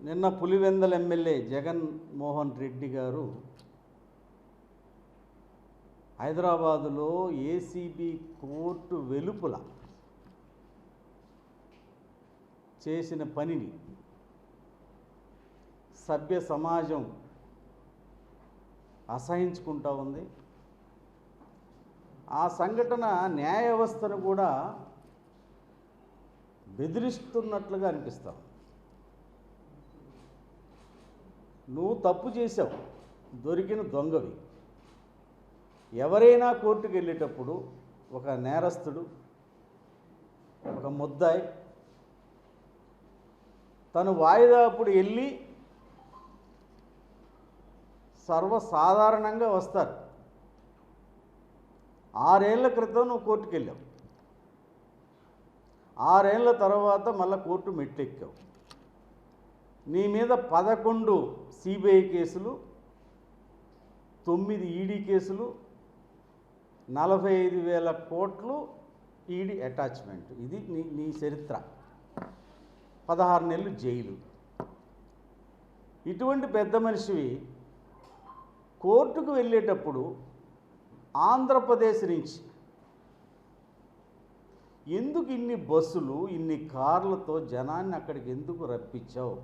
నిన్న పులివెందల ఎమ్మెల్యే జగన్మోహన్ రెడ్డి గారు హైదరాబాదులో ఏసీబీ కోర్టు వెలుపల చేసిన పనిని సభ్య సమాజం అసహించుకుంటా ఉంది. ఆ సంఘటన న్యాయ వ్యవస్థను కూడా బెదిరిస్తున్నట్లుగా అనిపిస్తాం. నువ్వు తప్పు చేసావు, దొరికిన దొంగవి. ఎవరైనా కోర్టుకు వెళ్ళేటప్పుడు ఒక నేరస్తుడు, ఒక ముద్దాయి తను వాయిదా అప్పుడు వెళ్ళి సర్వసాధారణంగా వస్తారు. 6 ఏళ్ల క్రితం నువ్వు కోర్టుకు వెళ్ళావు, 6 ఏళ్ల తర్వాత మళ్ళీ కోర్టు మెట్లెక్కావు. నీ మీద 11 సిబిఐ కేసులు, 9 ఈడీ కేసులు, 45,000 కోట్లు ఈడీ అటాచ్మెంట్. ఇది నీ చరిత్ర. 16 నెలలు జైలు. ఇటువంటి పెద్ద మనిషివి కోర్టుకు వెళ్ళేటప్పుడు ఆంధ్రప్రదేశ్ నుంచి ఎందుకు ఇన్ని బస్సులు, ఇన్ని కార్లతో జనాన్ని అక్కడికి ఎందుకు రప్పించావు?